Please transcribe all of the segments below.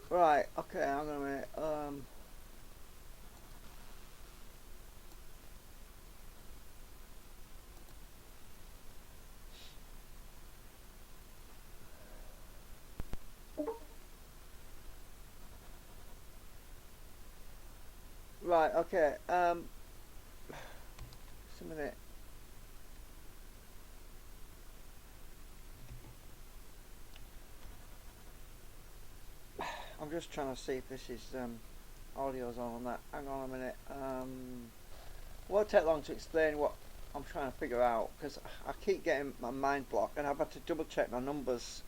Right, okay, hang on a minute. Right, okay. Just a minute. I'm just trying to see if this is audio's on that. Hang on a minute. Won't take long to explain what I'm trying to figure out because I keep getting my mind blocked and I've had to double check my numbers.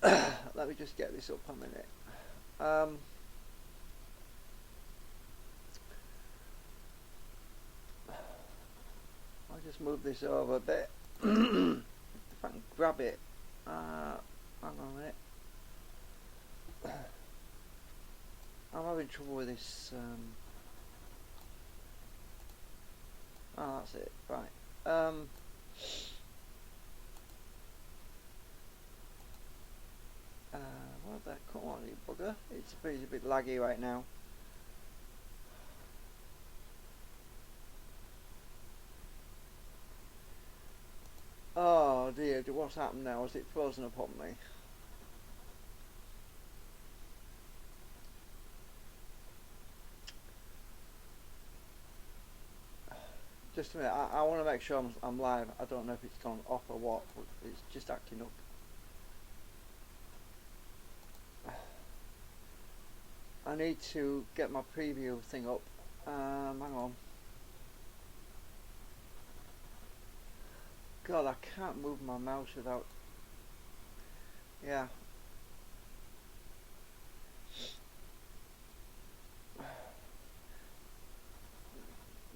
Let me just get this up a minute. I'll just move this over a bit. If I can grab it. Hang on a minute. I'm having trouble with this. Oh, that's it. Right. What the? Come on, you bugger. It's a bit laggy right now. Oh dear, what's happened now? Is it frozen upon me? Just a minute, I want to make sure I'm live. I don't know if it's gone off or what, but it's just acting up. I need to get my preview thing up. Hang on. God, I can't move my mouse without... Yeah.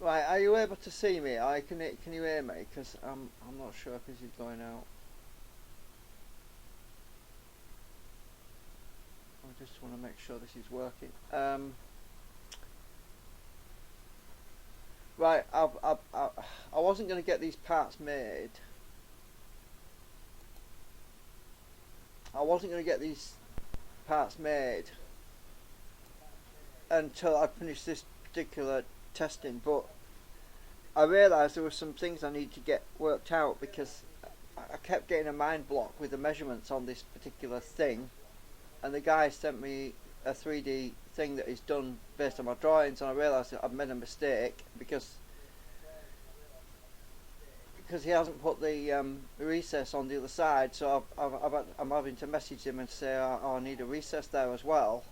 Right, are you able to see me? Can you hear me? Because I'm not sure if this is going out. I just want to make sure this is working. Right, I wasn't going to get these parts made. I wasn't going to get these parts made until I finished this particular testing, but I realised there were some things I need to get worked out because I kept getting a mind block with the measurements on this particular thing, and the guy sent me a 3D thing that is done based on my drawings, and I realised that I've made a mistake because he hasn't put the recess on the other side, so I'm having to message him and say, oh, I need a recess there as well.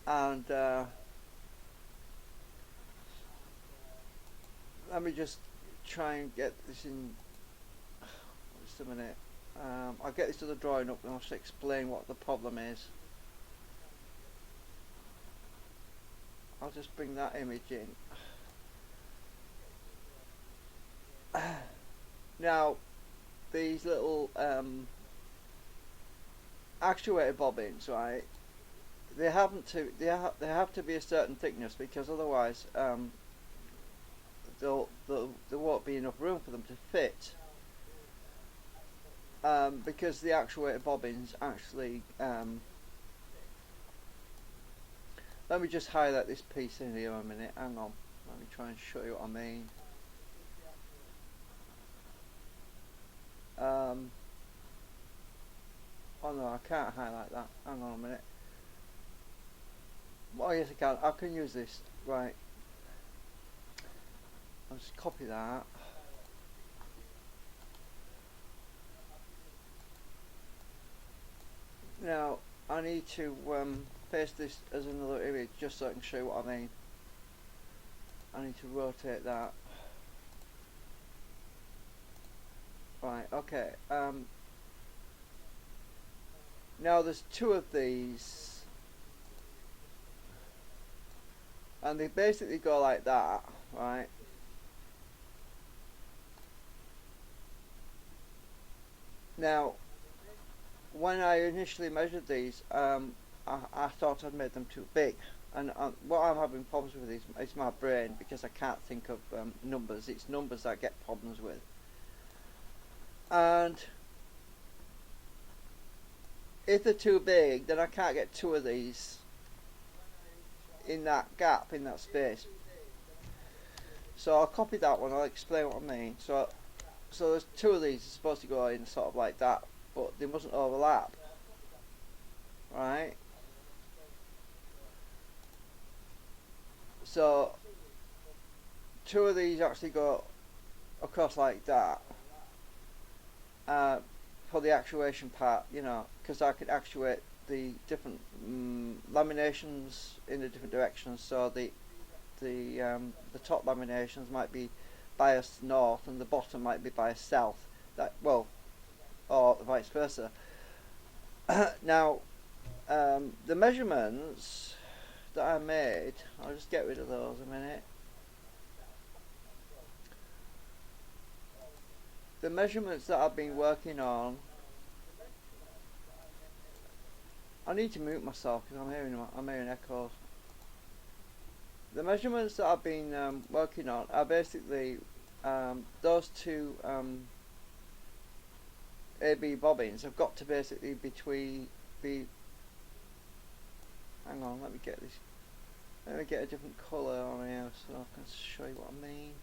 And let me just try and get this in. Just a minute. I'll get this other drawing up and I'll just explain what the problem is. I'll just bring that image in. Now, these little actuator bobbins, right? They have to be a certain thickness because otherwise there won't be enough room for them to fit. Because the actuator bobbins actually. Let me just highlight this piece in here a minute. Hang on. Let me try and show you what I mean. Oh no, I can't highlight that. Hang on a minute. Oh yes, I can. I can use this. Right. I'll just copy that. Now I need to paste this as another image just so I can show you what I mean. I need to rotate that. Right, okay. Now there's two of these, and they basically go like that, right? Now, when I initially measured these, I thought I'd made them too big, and what I'm having problems with is my brain because I can't think of numbers. It's numbers that I get problems with. And if they're too big, then I can't get two of these in that gap, in that space. So I'll copy that one, I'll explain what I mean. So there's two of these supposed to go in sort of like that, but they mustn't overlap, right? So two of these actually go across like that for the actuation part, you know, because I could actuate the different laminations in the different directions. So the top laminations might be biased north and the bottom might be biased south. That, well, or vice versa. Now, the measurements that I made, I'll just get rid of those a minute. The measurements that I've been working on, I need to mute myself because I'm hearing echoes. The measurements that I've been working on are basically those two AB bobbins have got to basically be. Hang on, let me get this. Let me get a different colour on here so I can show you what I mean.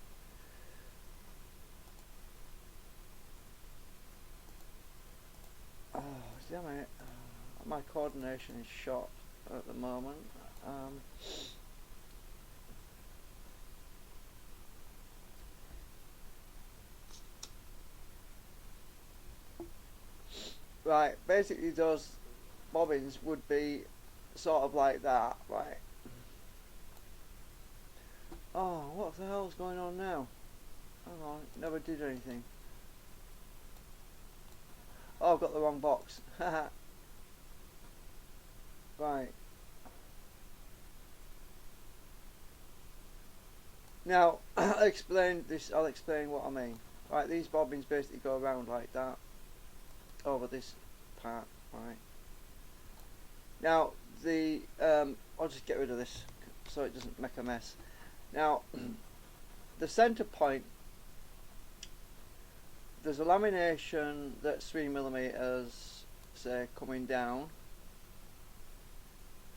Oh, damn it! My coordination is shot at the moment. Right, basically those bobbins would be sort of like that, right? Oh, what the hell's going on now? Hang on, never did anything. Oh, I've got the wrong box. Right. Now, I'll explain what I mean. Right, these bobbins basically go around like that over this part, right? Now, I'll just get rid of this so it doesn't make a mess. Now, the center point, there's a lamination that's 3mm, say, coming down,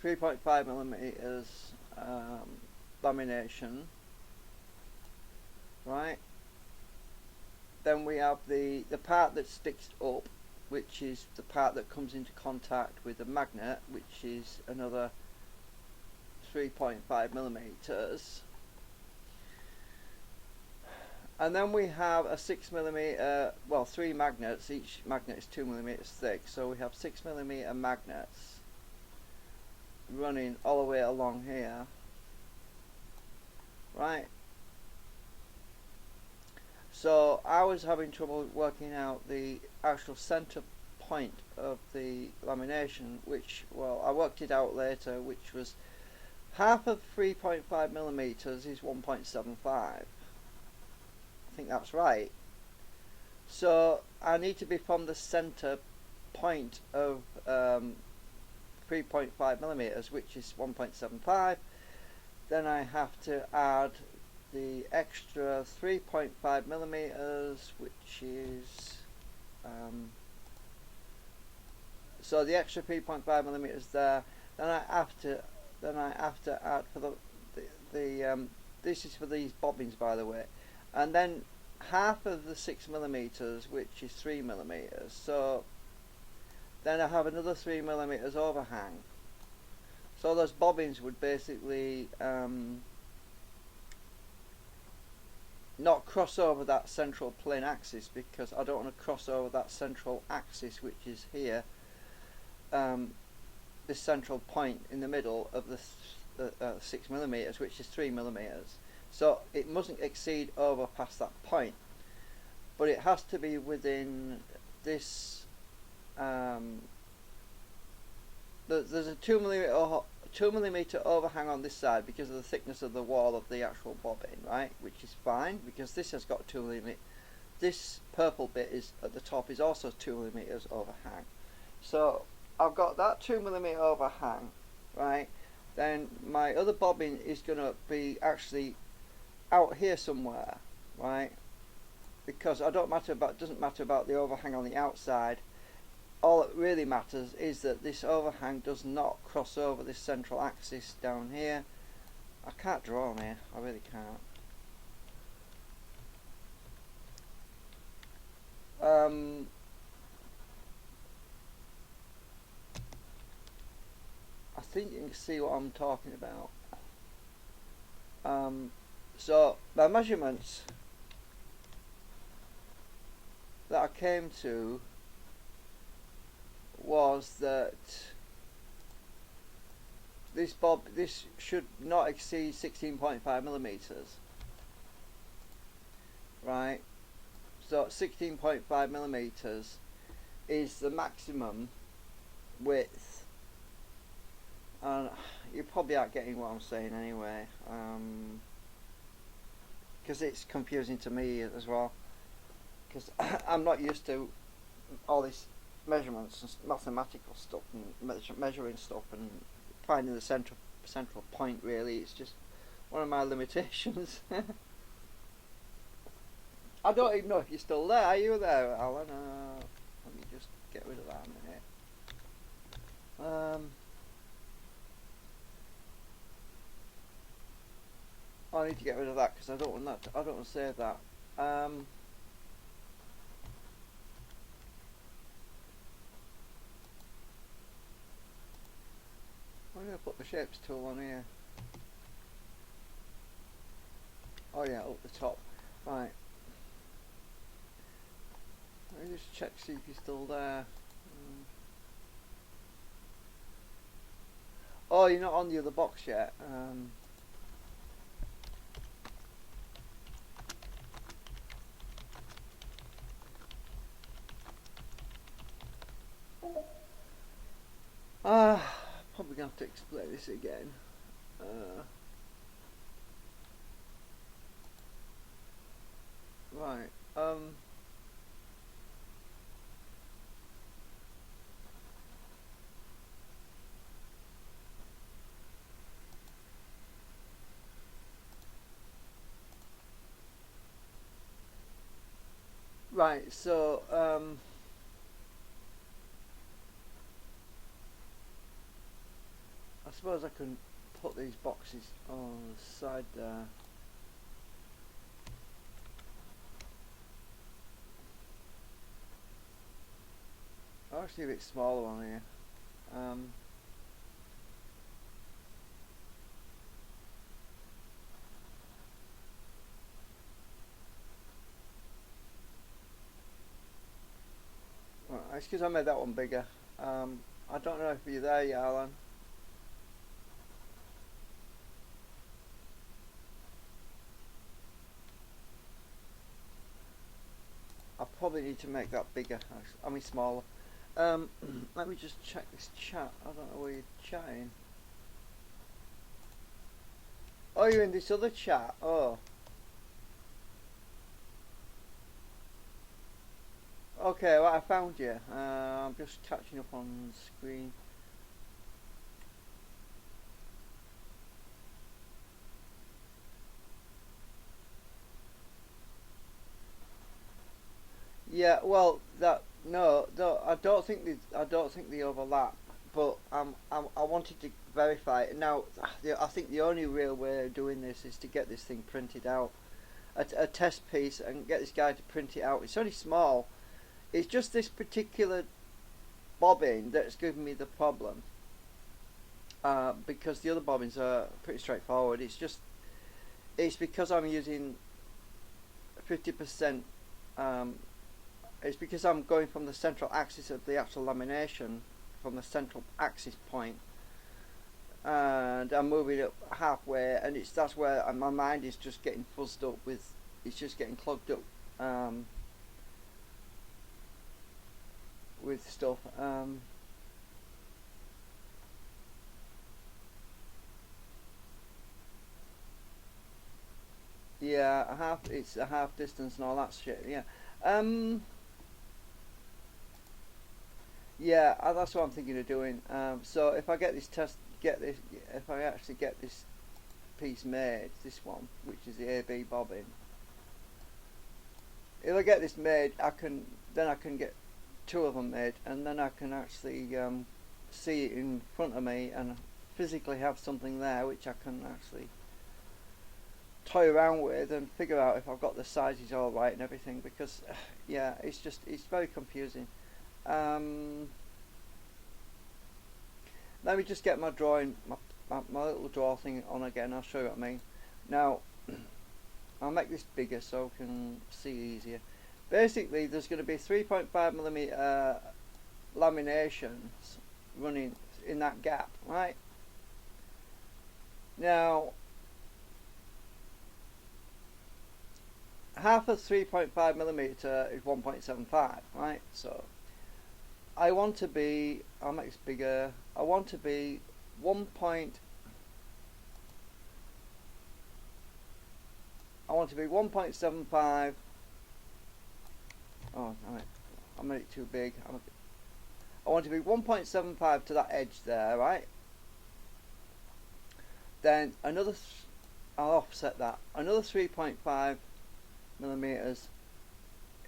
3.5mm lamination, right? Then we have the part that sticks up, which is the part that comes into contact with the magnet, which is another 3.5mm. And then we have a 6mm, well, 3 magnets, each magnet is 2mm thick, so we have 6mm magnets running all the way along here, right? So I was having trouble working out the actual center point of the lamination, which, well, I worked it out later, which was half of 3.5mm is 1.75. I think that's right. So I need to be from the center point of 3.5mm, which is 1.75. Then I have to add the extra 3.5mm, which is so the extra 3.5mm there. Then I have to add for the this is for these bobbins, by the way, and then half of the 6mm, which is 3mm. So then I have another 3mm overhang. So those bobbins would basically not cross over that central plane axis, because I don't want to cross over that central axis, which is here, this central point in the middle of the 6mm, which is 3mm. So it mustn't exceed over past that point, but it has to be within this. There's a 2mm overhang on this side because of the thickness of the wall of the actual bobbin, right? Which is fine because this has got 2mm. This purple bit is at the top is also 2mm overhang. So I've got that 2mm overhang, right? Then my other bobbin is going to be actually out here somewhere, right? Because doesn't matter about the overhang on the outside. All it really matters is that this overhang does not cross over this central axis down here. I can't draw on here, I really can't. I think you can see what I'm talking about. So my measurements that I came to was that this should not exceed 16.5 millimeters, right? So 16.5 millimeters is the maximum width, and you probably aren't getting what I'm saying anyway, because it's confusing to me as well, because I'm not used to all these measurements and mathematical stuff and measuring stuff and finding the central point. Really, it's just one of my limitations. I don't even know if you're still there. Are you there, Alan? Let me just get rid of that a minute. I need to get rid of that because I don't want that. I don't want to save that. I'm going to put the shapes tool on here. Oh yeah, up the top. Right. Let me just check, see if you're still there. Oh, you're not on the other box yet. Probably gonna have to explain this again. Right. Right. So I suppose I can put these boxes on the side there. I'll actually a bit smaller on here. Right, excuse, I made that one bigger. I don't know if you're there yet, Alan. I probably need to make that bigger. I mean smaller. Let me just check this chat. I don't know where you're chatting. Oh, you're in this other chat. Oh. Okay, well, I found you. I'm just catching up on the screen. Yeah, well, no, I don't think they overlap. But I wanted to verify it. Now, I think the only real way of doing this is to get this thing printed out, a test piece, and get this guy to print it out. It's only small. It's just this particular bobbin that's giving me the problem. Because the other bobbins are pretty straightforward. It's because I'm using 50%. It's because I'm going from the central axis of the actual lamination, from the central axis point, and I'm moving it halfway, and that's where my mind is just getting fuzzed up with. It's just getting clogged up with stuff. Yeah, it's a half distance and all that shit. Yeah. Yeah, that's what I'm thinking of doing. So if I get this if I actually get this piece made, this one, which is the AB bobbin, if I get this made, I can get two of them made, and then I can actually see it in front of me and physically have something there which I can actually toy around with and figure out if I've got the sizes all right and everything, because yeah, it's very confusing. Let me just get my drawing, my little draw thing on again. I'll show you what I mean. Now I'll make this bigger so I can see easier. Basically there's going to be 3.5mm laminations running in that gap, right? Now half of 3.5mm is 1.75, right? So I want to be, I'll make this bigger, I want to be 1.75. Oh, I made it too big. I want to be 1.75 to that edge there, right? Then another, I'll offset that, another 3.5 millimeters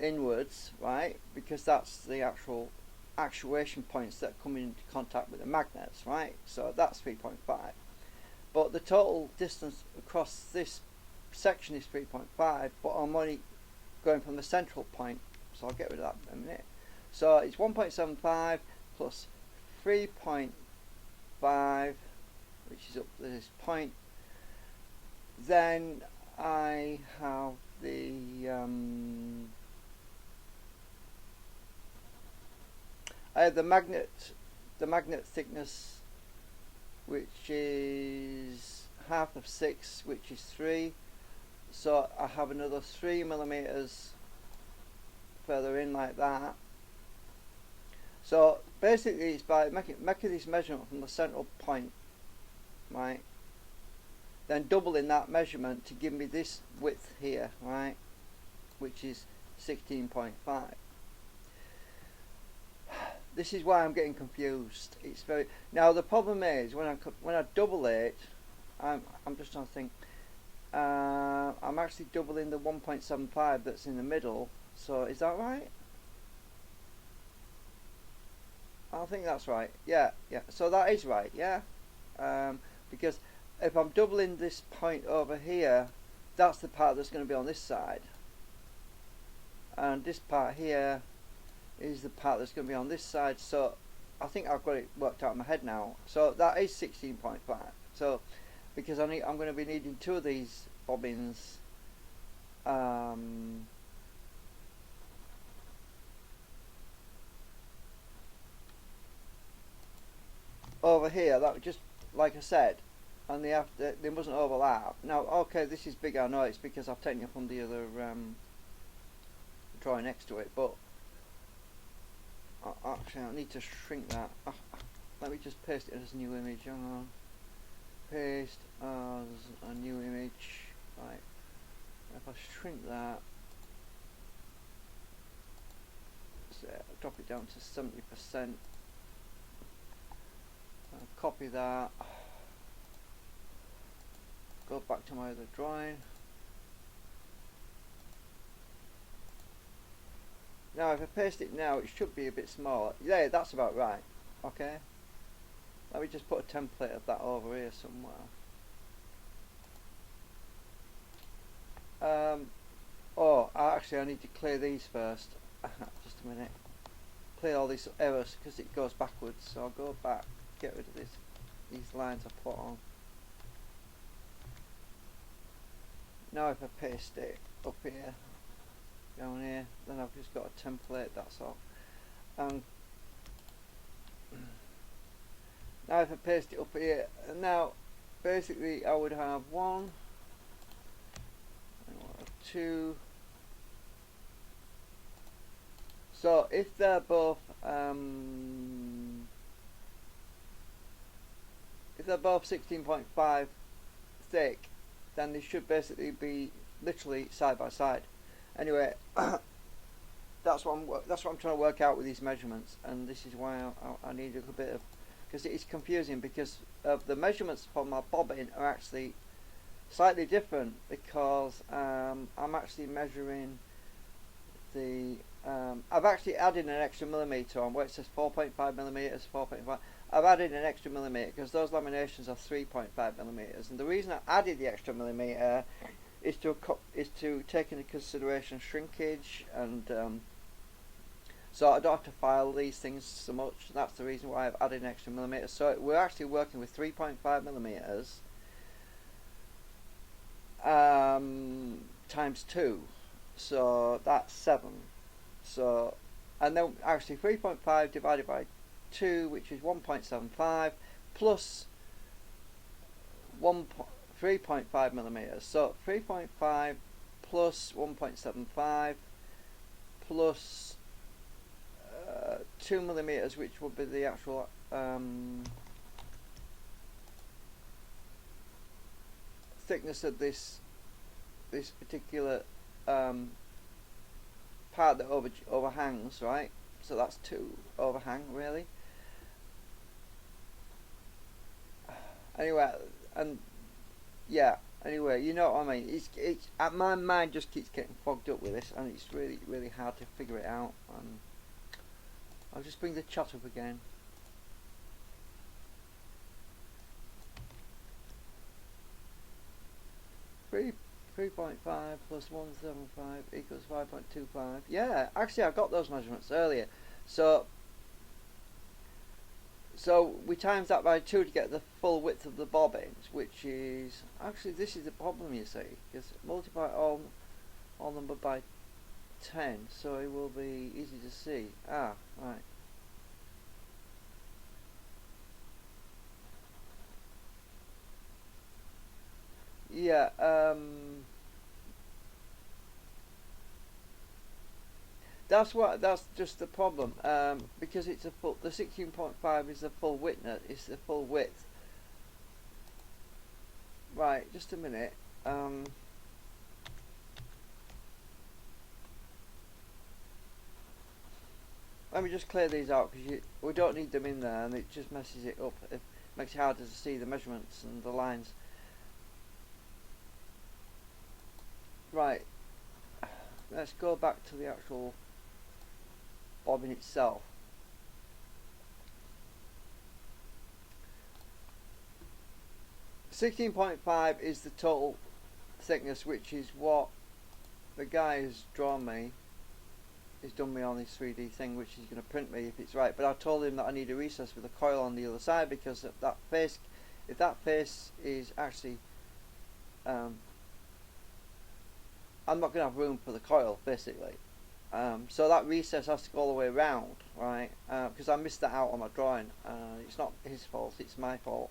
inwards, right? Because that's the actual actuation points that come into contact with the magnets, right? So that's 3.5. But the total distance across this section is 3.5, but I'm only going from the central point, so I'll get rid of that in a minute. So it's 1.75 plus 3.5, which is up to this point. Then I have the magnet thickness, which is half of 6, which is 3. So I have another 3mm further in like that. So basically it's by making this measurement from the central point, right, then doubling that measurement to give me this width here, right, which is 16.5. This is why I'm getting confused. It's very, now the problem is when I double it, I'm just trying to think. I'm actually doubling the 1.75 that's in the middle. So is that right? I think that's right. Yeah. So that is right. Yeah. Because if I'm doubling this point over here, that's the part that's going to be on this side, and this part here is the part that's going to be on this side. So I think I've got it worked out in my head now. So that is 16.5. So because I'm going to be needing two of these bobbins over here, that would just, like I said, and they mustn't overlap. Now okay, this is big, I know it's because I've taken it from the other drawing next to it, but actually I need to shrink that. Let me just paste it as a new image. Paste as a new image. Right, if I shrink that, so drop it down to 70%, copy that, go back to my other drawing. Now if I paste it now, it should be a bit smaller. Yeah, that's about right. Okay, let me just put a template of that over here somewhere. Oh, actually I need to clear these first. Just a minute. Clear all these errors because it goes backwards. So I'll go back, get rid of these lines I put on. Now if I paste it up here, down here, then I've just got a template, that's all. Now if I paste it up here, and now basically I would have 1, 2. So if they're both 16.5 thick, then they should basically be literally side by side. Anyway, that's what I'm trying to work out with these measurements, and this is why I need a little bit of, because it's confusing because of the measurements for my bobbin are actually slightly different, because I'm actually measuring the I've actually added an extra millimetre on where it says 4.5 millimetres, 4.5. I've added an extra millimetre because those laminations are 3.5 millimetres, and the reason I added the extra millimetre is to take into consideration shrinkage, and so I don't have to file these things so much. That's the reason why I've added an extra millimetre. So we're actually working with 3.5 millimetres times 2, so that's 7. So, and then actually 3.5 divided by 2, which is 1.75, plus 3.5 millimeters. So 3.5 plus 1.75 plus 2 millimeters, which would be the actual thickness of this particular part that overhangs, right? So that's 2 overhang, really. Anyway, and yeah, anyway, you know what I mean. It's my mind just keeps getting fogged up with this, and it's really hard to figure it out. And I'll just bring the chat up again. Three 3.5 plus 175 equals 5.25. Yeah, actually I got those measurements earlier. So we times that by 2 to get the full width of the bobbins, which is, actually this is the problem, you see, because multiply all number by 10, so it will be easy to see. Ah, right. Yeah, that's just the problem, because it's the 16.5 is the full width. It's the full width. Right, just a minute. Let me just clear these out, because we don't need them in there, and it just messes it up. It makes it harder to see the measurements and the lines. Right, let's go back to the actual bobbin itself. (16.5) is the total thickness, which is what the guy who's drawn me, has done me on this 3D thing, which he's going to print me if it's right. But I told him that I need a recess with a coil on the other side, because if that face is actually I'm not going to have room for the coil, basically. So that recess has to go all the way around, right? Because I missed that out on my drawing. It's not his fault, it's my fault.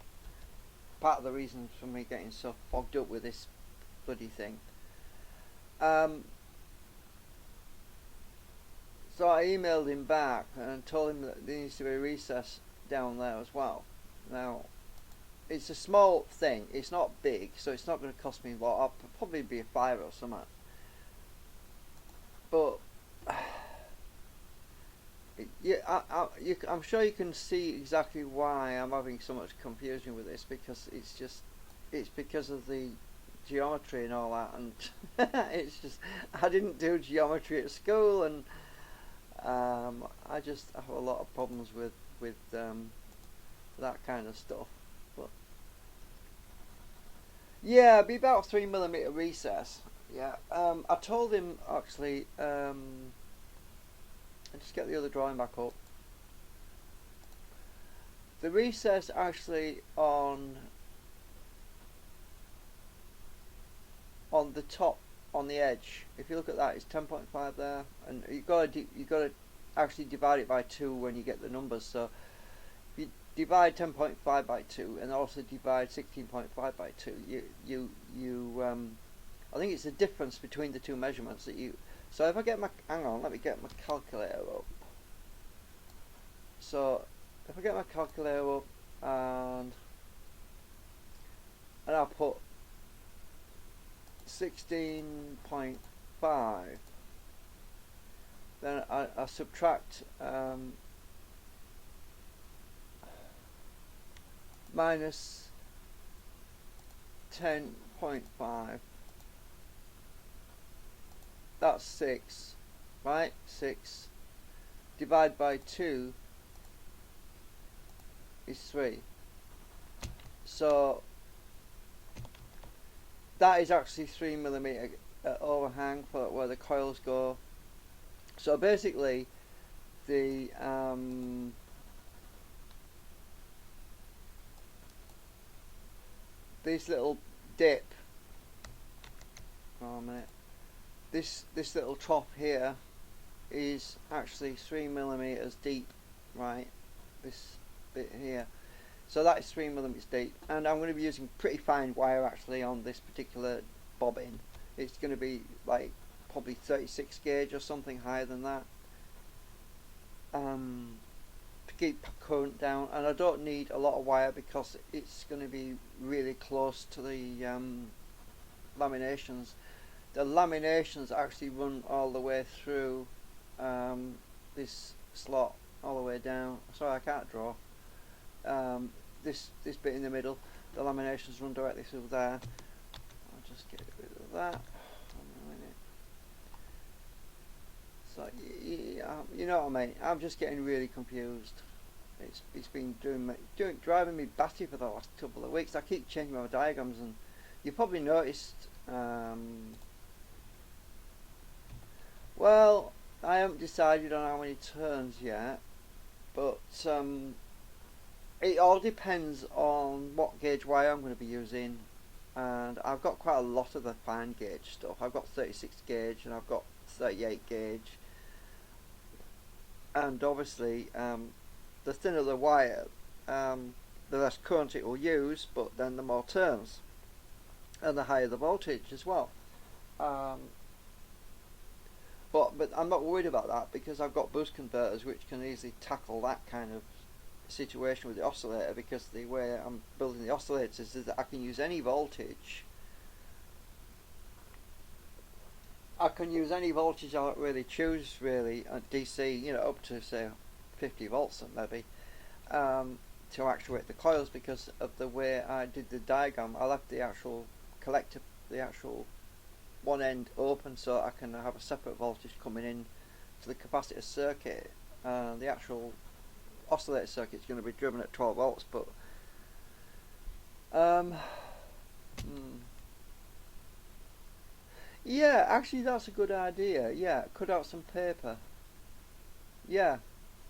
Part of the reason for me getting so fogged up with this bloody thing. So I emailed him back and told him that there needs to be a recess down there as well. Now, it's a small thing, it's not big, so it's not going to cost me a lot. I'll probably be a $5 or something. But yeah, I'm sure you can see exactly why I'm having so much confusion with this, because it's because of the geometry and all that, and it's just, I didn't do geometry at school, and I just have a lot of problems with that kind of stuff. But yeah, it'd be about 3mm recess. Yeah, I told him, actually, I'll just get the other drawing back up. The recess actually on the top, on the edge, if you look at that, it's 10.5 there, and you got to actually divide it by 2 when you get the numbers. So if you divide 10.5 by 2 and also divide 16.5 by 2, you I think it's the difference between the two measurements that you. So if I get my, hang on, let me get my calculator up. So if I get my calculator up and I'll put 16.5, then I subtract minus 10.5. That's 6. right? 6 divided by 2 is 3. So that is actually 3mm overhang for where the coils go. So basically the this little dip, oh a minute, this little trough here is actually 3mm deep, right? This bit here, so that is 3mm deep, and I'm going to be using pretty fine wire actually on this particular bobbin. It's going to be like probably 36 gauge or something higher than that, to keep current down, and I don't need a lot of wire because it's going to be really close to the laminations. The laminations actually run all the way through this slot all the way down. Sorry, I can't draw. This bit in the middle, the laminations run directly through there. I'll just get rid of that. So yeah, you know what I mean. I'm just getting really confused. It's been driving me batty for the last couple of weeks. I keep changing my diagrams, and you probably noticed. Well, I haven't decided on how many turns yet, but it all depends on what gauge wire I'm going to be using, and I've got quite a lot of the fine gauge stuff. I've got 36 gauge and I've got 38 gauge, and obviously the thinner the wire, the less current it will use, but then the more turns, and the higher the voltage as well. But I'm not worried about that because I've got boost converters which can easily tackle that kind of situation with the oscillator, because the way I'm building the oscillators is that I can use any voltage. I can use any voltage I really choose, really, at DC, you know, up to say 50 volts maybe, to actuate the coils, because of the way I did the diagram. I left the actual collector, the actual one end open, so I can have a separate voltage coming in to the capacitor circuit. The actual oscillator circuit is going to be driven at 12 volts, but yeah, actually that's a good idea. Yeah, cut out some paper. Yeah,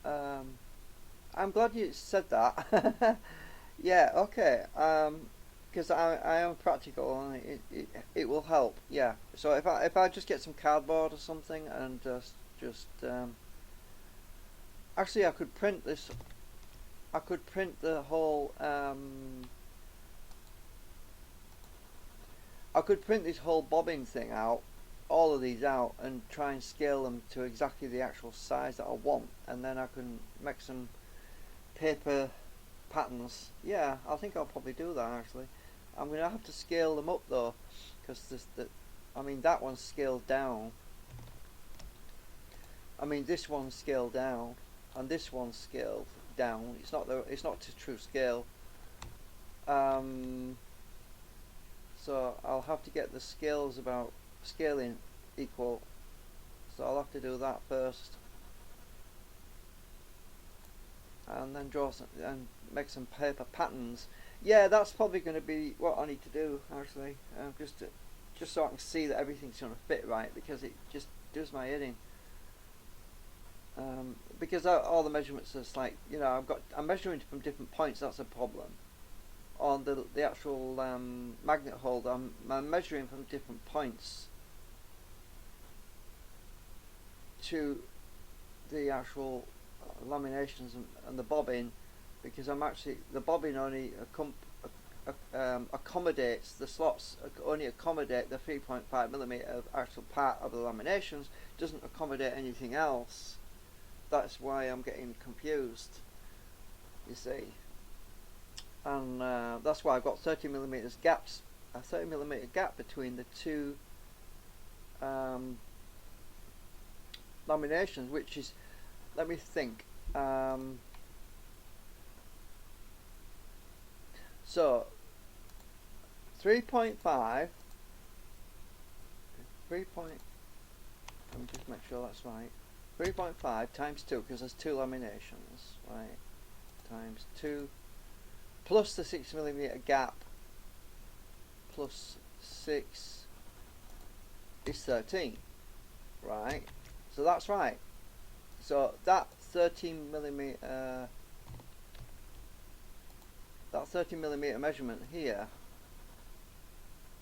I'm glad you said that. Yeah, okay. Because I am practical, and it will help. Yeah. So if I just get some cardboard or something and just actually I could print this. I could print the whole. I could print this whole bobbin thing out, all of these out, and try and scale them to exactly the actual size that I want, and then I can make some paper patterns. Yeah, I think I'll probably do that actually. I'm going to have to scale them up though, because I mean that one's scaled down. I mean this one's scaled down, and this one's scaled down. It's not to true scale. So I'll have to get the scales about scaling equal. So I'll have to do that first, and then draw some and make some paper patterns. Yeah, that's probably going to be what I need to do actually, just so I can see that everything's going to fit right, because it just does my head in. Because all the measurements are like, you know, I'm measuring from different points. That's a problem. On the actual magnet holder, I'm measuring from different points to the actual laminations and the bobbin, because the bobbin only accommodates, the slots only accommodate the 3.5mm of actual part of the laminations, doesn't accommodate anything else. That's why I'm getting confused, you see. And that's why I've got 30mm gaps, a 30mm gap between the two laminations, which is, let me think, so 3.5 Let me just make sure that's right. 3.5 times 2, because there's 2 laminations, right? Times 2 plus the 6mm gap plus 6 is 13, right? So that's right. So that 13mm measurement here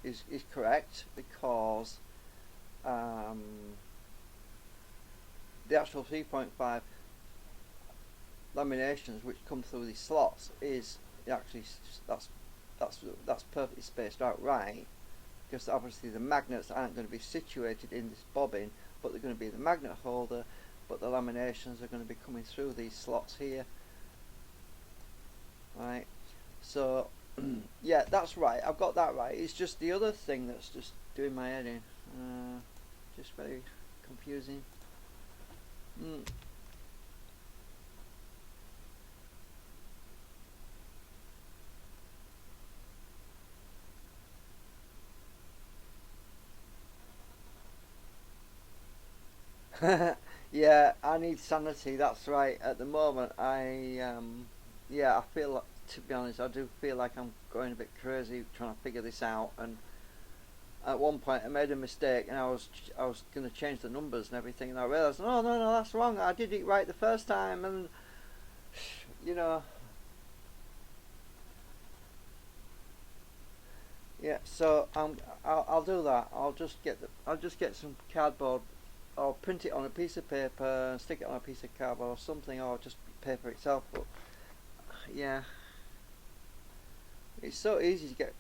is correct, because the actual 3.5 laminations which come through these slots is actually that's perfectly spaced out right, because obviously the magnets aren't going to be situated in this bobbin, but they're going to be the magnet holder, but the laminations are going to be coming through these slots here, right? So yeah, that's right, I've got that right. It's just the other thing that's just doing my head in, just very confusing. Yeah, I need sanity, that's right. At the moment yeah, I feel like, to be honest, I do feel like I'm going a bit crazy trying to figure this out. And at one point I made a mistake, and I was going to change the numbers and everything, and I realised, no, that's wrong, I did it right the first time. And you know, yeah, so I'll do that. I'll just get some cardboard. I'll print it on a piece of paper and stick it on a piece of cardboard or something, or just paper itself. But yeah, it's so easy to get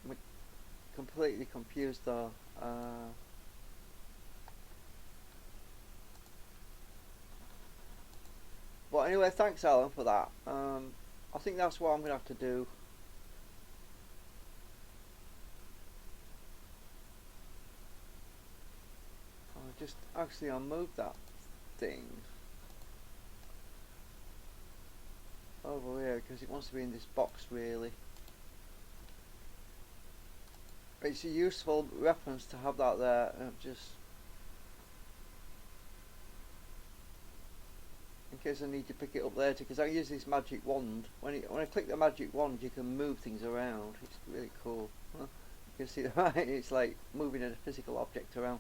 completely confused though. But anyway, thanks Alan for that. I think that's what I'm going to have to do. I'll move that thing over here, because it wants to be in this box really. It's a useful reference to have that there, just in case I need to pick it up later, because I use this magic wand. When I click the magic wand, you can move things around. It's really cool. Huh? You can see that, right? It's like moving a physical object around.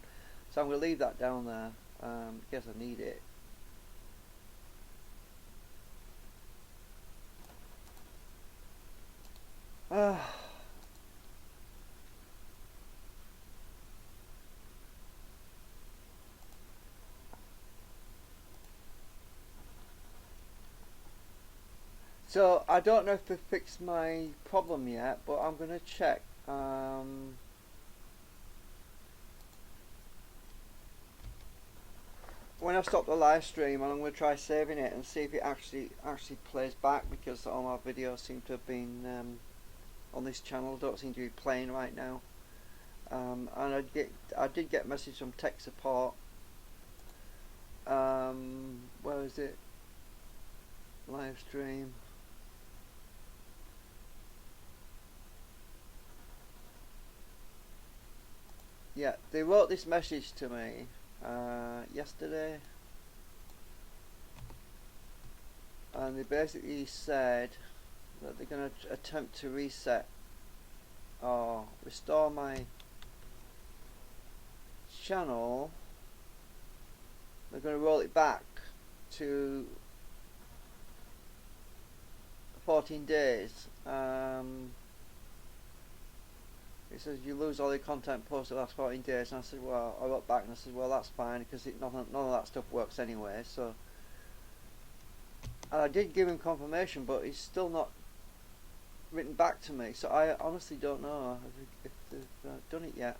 So I'm going to leave that down there, in case I need it. So I don't know if they fixed my problem yet, but I'm going to check. When I stop the live stream, I'm going to try saving it and see if it actually plays back, because all my videos seem to have been on this channel don't seem to be playing right now. And I did get a message from tech support. Where is it? Live stream. Yeah, they wrote this message to me yesterday, and they basically said that they're going to attempt to reset or restore my channel. They're going to roll it back to 14 days. It says you lose all your content posted the last 14 days, and I said, well, I wrote back and I said, well, that's fine, because none of that stuff works anyway. So, and I did give him confirmation, but he's still not written back to me. So I honestly don't know if they've done it yet.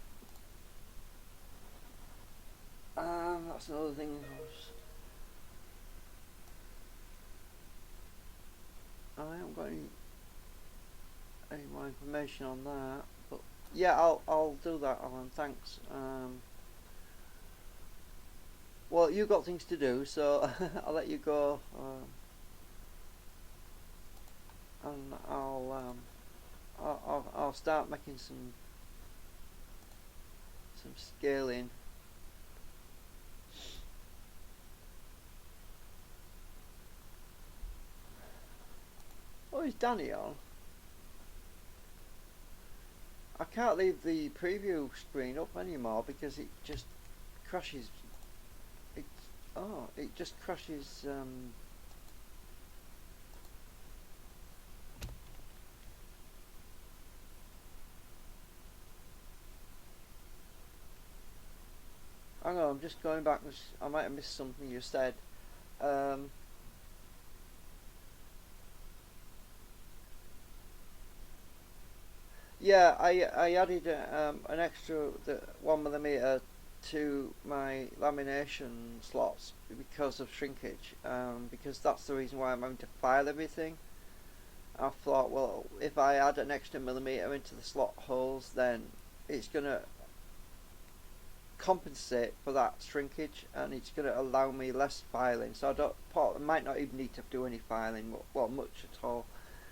That's another thing. I haven't got any more information on that. But yeah, I'll do that, Alan. Thanks. Well, you've got things to do, so I'll let you go. And I'll start making some scaling. is Danny on? I can't leave the preview screen up anymore because it just crashes. It just crashes. Hang on, I'm just going back. I might have missed something you said. Yeah, I added an extra 1mm to my lamination slots because of shrinkage. Because that's the reason why I'm having to file everything. I thought, well, if I add an extra millimeter into the slot holes, then it's gonna compensate for that shrinkage, and it's going to allow me less filing. So I might not even need to do any filing, well, much at all,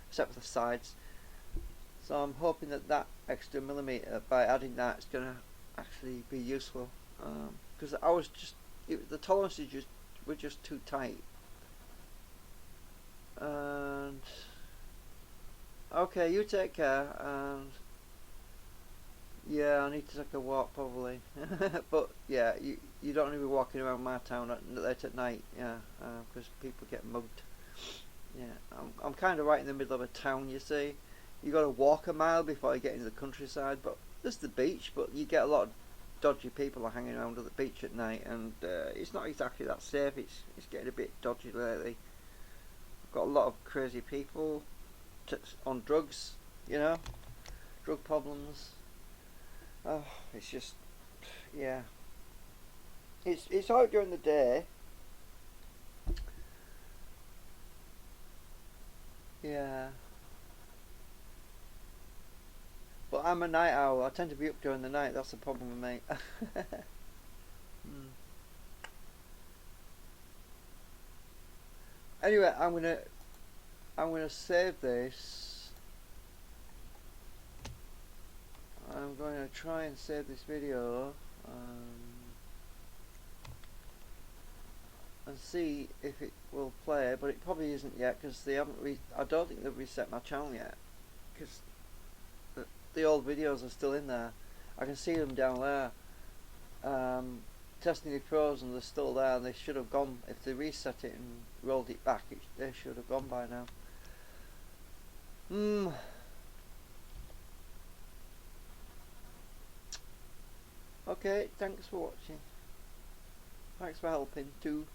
except for the sides. So I'm hoping that that extra millimeter, by adding that, is going to actually be useful. Because I was the tolerances were just too tight. And okay, you take care. And yeah, I need to take a walk probably. But yeah, you don't want to be walking around my town late at night. Yeah, because people get mugged. Yeah, I'm kind of right in the middle of a town. You see, you got to walk a mile before you get into the countryside. But there's the beach. But you get a lot of dodgy people hanging around at the beach at night, and it's not exactly that safe. It's getting a bit dodgy lately. I've got a lot of crazy people on drugs. You know, drug problems. Oh, it's just, yeah. It's out during the day. Yeah. But I'm a night owl. I tend to be up during the night. That's the problem with me. Hmm. Anyway, I'm gonna save this. I'm going to try and save this video and see if it will play, but it probably isn't yet because they haven't. I don't think they've reset my channel yet because the old videos are still in there. I can see them down there. Testing the pros, and they're still there. They should have gone if they reset it and rolled it back. They should have gone by now. Okay, thanks for watching. Thanks for helping too.